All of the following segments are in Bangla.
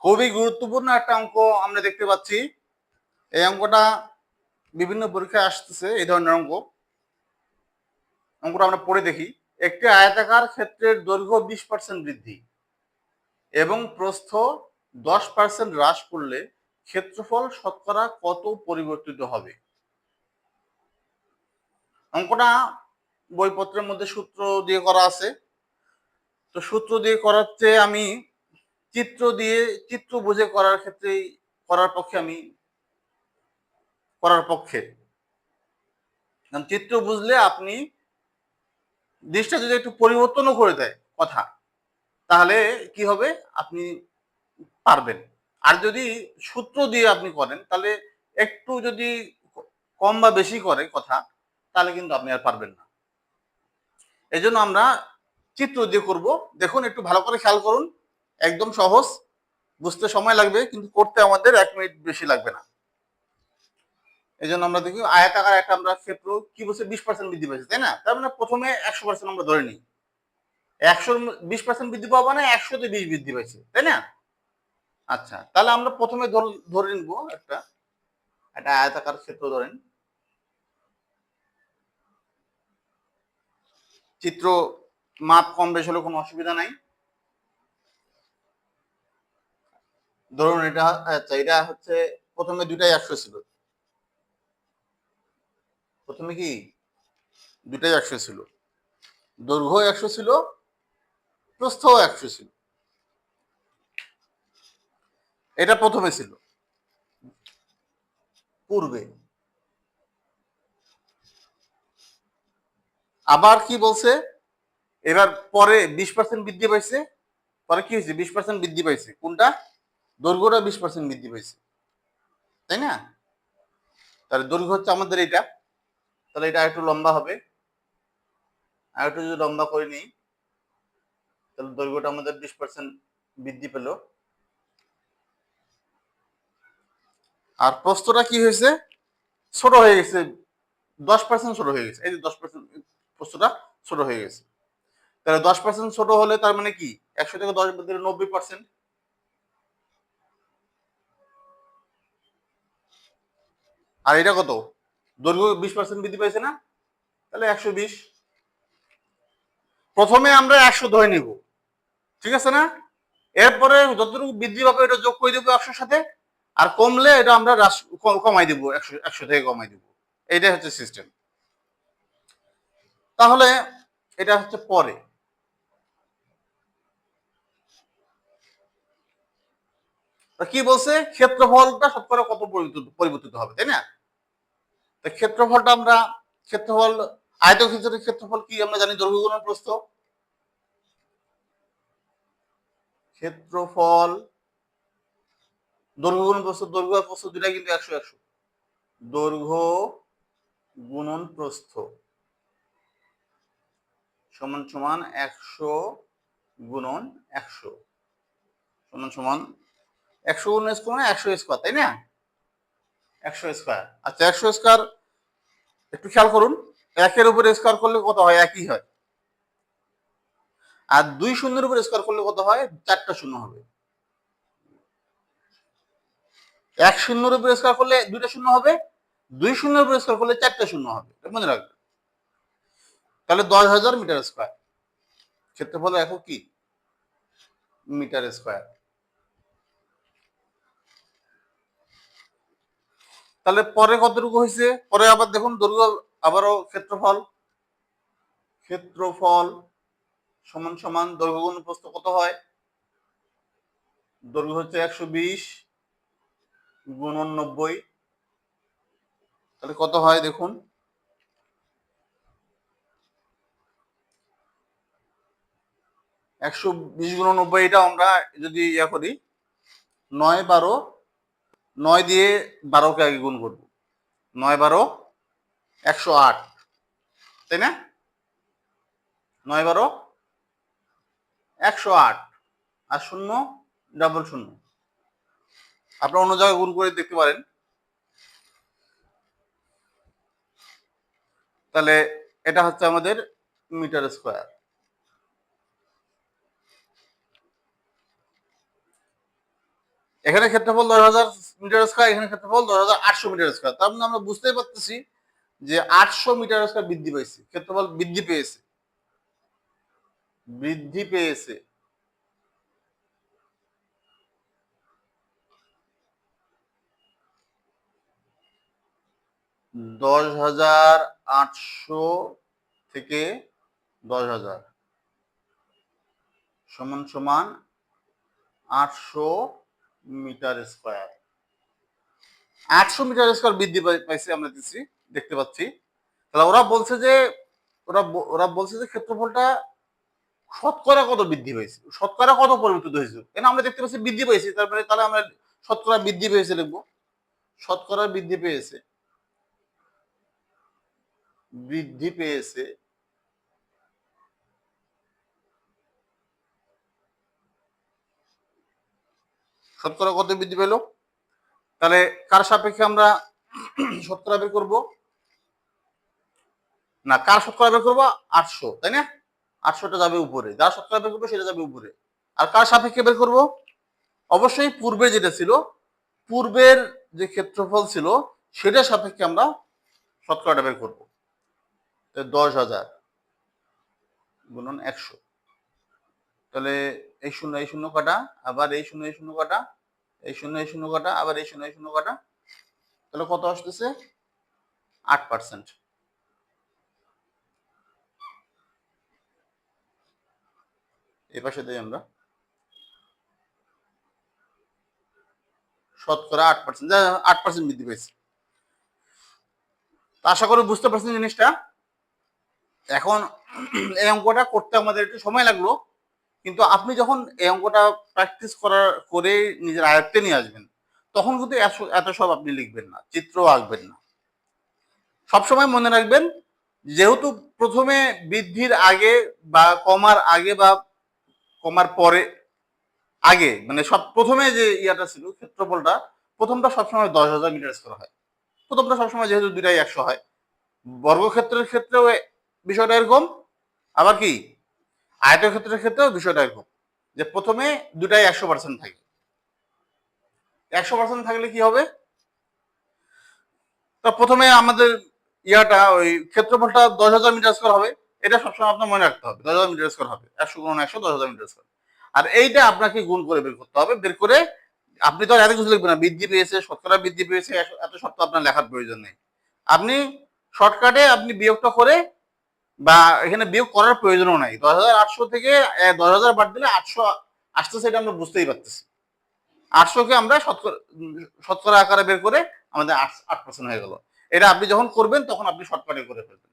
খুবই গুরুত্বপূর্ণ একটা অঙ্ক আমরা দেখতে পাচ্ছি। এই অঙ্কটা বিভিন্ন পরীক্ষায় আসতেছে, এই ধরনের অঙ্কটা আমরা পড়ে দেখি। একটি আয়তাকার ক্ষেত্রের দৈর্ঘ্য 20% বৃদ্ধি এবং প্রস্থ 10% হ্রাস করলে ক্ষেত্রফল শতকরা কত পরিবর্তিত হবে? অঙ্কটা বইপত্রের মধ্যে সূত্র দিয়ে করা আছে। তো সূত্র দিয়ে করার চেয়ে আমি চিত্র বুঝে করার পক্ষে। কারণ চিত্র বুঝলে আপনি জিনিসটা যদি একটু পরিবর্তনও করে দেয় কথা, তাহলে কি হবে, আপনি পারবেন। আর যদি সূত্র দিয়ে আপনি করেন, তাহলে একটু যদি কম বা বেশি করে কথা, তাহলে কিন্তু আপনি আর পারবেন না। এই জন্য আমরা চিত্র দিয়ে করব। দেখুন, একটু ভালো করে খেয়াল করুন। একদম সহজ, বুঝতে সময় লাগবে, কিন্তু করতে আমাদের 1 মিনিট বেশি লাগবে না। এই জন্য আমরা দেখি আয়তাকার একটা আমরা ক্ষেত্র কি বলছে, 20% বৃদ্ধি পেয়েছে, তাই না? তার মানে প্রথমে 100% আমরা ধরে নিই। 120% বৃদ্ধি পাবো না, 100-তে 20 বৃদ্ধি পাইছে, তাই না? আচ্ছা, তাহলে আমরা প্রথমে ধরে নিব একটা আয়তাকার ক্ষেত্র ধরেন। চিত্র মাপ কম বেশি হলে কোনো অসুবিধা নাই। ধরুন এটা, আচ্ছা, এটা হচ্ছে প্রথমে দুটাই 100 ছিল। প্রথমে কি দুটাই 100 ছিল, দৈর্ঘ্য 100 ছিল, প্রস্থও 100 ছিল। এটা প্রথমে ছিল পূর্বে। আবার কি বলছে, এবার পরে 20% বৃদ্ধি পাইছে। পরে কি হয়েছে, 20% বৃদ্ধি পাইছে। কোনটা? দৈর্ঘ্যটা 20% বৃদ্ধি পাইছে, তাই না? তাহলে দৈর্ঘ্য হচ্ছে আমাদের এটা, তাহলে এটা একটু লম্বা হবে। আর একটু যদি লম্বা করে নিই, তাহলে দৈর্ঘ্যটা আমাদের 20% বৃদ্ধি পেল। আর প্রস্থটা কি হয়েছে, ছোট হয়ে গেছে, 10% ছোট হয়ে গেছে। এই যে 10% প্রস্থটা ছোট হয়ে গেছে। তাহলে 10% ছোট হলে তার মানে কি, 100 থেকে 10 বাদ দিলে 90%। আর এটা কত, দৈর্ঘ্য 20% বৃদ্ধি পাইছে না, তাহলে 120। প্রথমে আমরা 100 ধরে নিব, ঠিক আছে না? এরপরে যতটুকু বৃদ্ধি পাবে এটা যোগ করে দেবো 100-র সাথে, আর কমলে এটা আমরা কমাই দিব, 100 থেকে কমাই দিব। এইটাই হচ্ছে সিস্টেম। তাহলে এটা হচ্ছে পরে। কি বলছে, ক্ষেত্রফলটা শতকরা কত পরিবর্তিত হবে, তাই না? ক্ষেত্রফলটা আমরা, ক্ষেত্রফল, আয়তক্ষেত্রের ক্ষেত্রফল কি আমরা জানি, দৈর্ঘ্য গুণন প্রস্থ। ক্ষেত্রফল দৈর্ঘ্য গুণন প্রস্থ, দৈর্ঘ্য আর প্রস্থ দুটাই কিন্তু 100-100। দৈর্ঘ্য গুণন প্রস্থ সমান সমান 100 গুণন 100 সমান সমান 100 গুণন স্কোয়ার মানে 100 স্কোয়ার, তাই না? 100 স্কোয়ার। আচ্ছা, 100 স্কোয়ার একটু খেয়াল করুন, 1-এর উপরে স্কোয়ার করলে কত হয়, একই হয়। আর 2 শূন্যের উপরে স্কোয়ার করলে কত হয়, 4টা শূন্য হবে। 1 শূন্যের উপরে স্কোয়ার করলে 2টা শূন্য হবে, 2 শূন্যের উপরে স্কোয়ার করলে 4টা শূন্য হবে, মনে রাখবেন। তাহলে 10,000 মিটার স্কোয়ার। ক্ষেত্রফল একক কি, মিটার স্কোয়ার। তাহলে পরে কতটুকু হয়েছে, পরে আবার দেখুন দৈর্ঘ্য, আবারও ক্ষেত্রফল সমান সমান দৈর্ঘ্য গুণ প্রস্থ কত হয়, দৈর্ঘ্য হচ্ছে 120 গুণন 90। তাহলে কত হয় দেখুন, 120 গুণন 90, এটা আমরা যদি ইয়া করি, 9-12, 9 দিয়ে 12কে আগে গুণ করবো, 9-12 108, তাই না? 9-12 108, আর শূন্য ডাবল শূন্য। আপনারা অন্য জায়গায় গুণ করে দেখতে পারেন। তাহলে এটা হচ্ছে আমাদের মিটার স্কোয়ার। এখানে ক্ষেত্রফল 10,000 মিটার স্কয়ার, এখানে ক্ষেত্রফল 10,800 মিটার স্কয়ার। তার মানে আমরা বুঝতেই পারতেছি যে 800 মিটার স্কয়ার বৃদ্ধি পাইছে, ক্ষেত্রফল বৃদ্ধি পেয়েছে, বৃদ্ধি পেয়েছে। দশ হাজার আটশো থেকে 10,000 সমান সমান 800 মিটার স্কয়ার। 800 মিটার স্কয়ার বৃদ্ধি পাইছে আমরা দেখতে পাচ্ছি। তাহলে ওরা বলছে যে ক্ষেত্রফলটা শতকরা কত বৃদ্ধি পেয়েছে, শতকরা কত পরিবর্তিত হয়েছে। কেন আমরা দেখতে পাচ্ছি বৃদ্ধি পেয়েছে, তারপরে তাহলে আমরা শতকরা বৃদ্ধি পেয়েছে লিখবো। শতকরা বৃদ্ধি পেয়েছে, বৃদ্ধি পেয়েছে। শতকরা কত বৃদ্ধি পেল? তাহলে কার সাপেক্ষে আমরা শতকরা বের করবো? না, কার শতকরা বের করবো? 800, তাই না? 800টা যাবে উপরে, যার শতকরা বের করবো সেটা যাবে উপরে। আর কার সাপেক্ষে বের করবো? অবশ্যই পূর্বে যেটা ছিল, পূর্বের যে ক্ষেত্রফল ছিল সেটার সাপেক্ষে আমরা শতকরাটা বের করবো। 10,000 গুণন 100। তাহলে এই শূন্য কাটা, আবার এই শূন্য কাটা, এই শূন্য কাটা, আবার এই শূন্য কাটা। তাহলে কত আসতেছে? 8%। এই পাশে দিই আমরা শতকরা 8%, 8% বৃদ্ধি পেয়েছে। আশা করি বুঝতে পারছেন জিনিসটা। এখন এই অঙ্কটা করতে আমাদের একটু সময় লাগলো, কিন্তু আপনি যখন এই অঙ্কটা প্র্যাকটিস করে নিজের আয়ত্তে নিয়ে আসবেন, তখন কিন্তু এত সব আপনি লিখবেন না, চিত্র আঁকবেন না। সবসময় মনে রাখবেন, যেহেতু প্রথমে বৃদ্ধির আগে বা কমার আগে বা কমার পরে আগে, মানে সব প্রথমে যে ইয়াটা ছিল ক্ষেত্রফলটা, প্রথমটা সবসময় 10,000 মিটার স্কয়ার হয়। প্রথমটা সবসময় যেহেতু দুটাই 100 হয়। বর্গক্ষেত্রের ক্ষেত্রেও বিষয়টা এরকম, আবার কি আয়তক্ষেত্রের ক্ষেত্রেও বিষয়টা এরকম, যে প্রথমে দুটাই 100% থাকে। 100% থাকলে কি হবে? তা প্রথমে আমাদের ওই ক্ষেত্রফলটা 10,000 মিটার স্কয়ার হবে। এটা সবসময় আপনার মনে রাখতে হবে, 10,000 মিটার স্কয়ার হবে। 100 গুণ 100, 10,000 মিটার স্কয়ার। আর এইটা আপনাকে গুণ করে বের করতে হবে। বের করে আপনি তো আর এত কিছু লিখবেন না, বৃদ্ধি পেয়েছে, শতকরা বৃদ্ধি পেয়েছে, এত সব তো আপনার লেখার প্রয়োজন নেই। আপনি শর্টকাটে আপনি বিয়োগটা করে, বা এখানে বিয়োগ করার প্রয়োজনও নাই। 10,800 থেকে 10,000 বাদ দিলে 800 আসতেছে, এটা আমরা বুঝতেই পারতেছি। 800কে আমরা শতকরা আকারে বের করে আমাদের 8% হয়ে গেল। এটা আপনি যখন করবেন তখন আপনি শর্টকাটে করে ফেলবেন।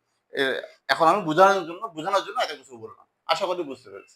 এখন আমি বোঝানোর জন্য এত কিছু বললাম। আশা করি বুঝতে পেরেছি।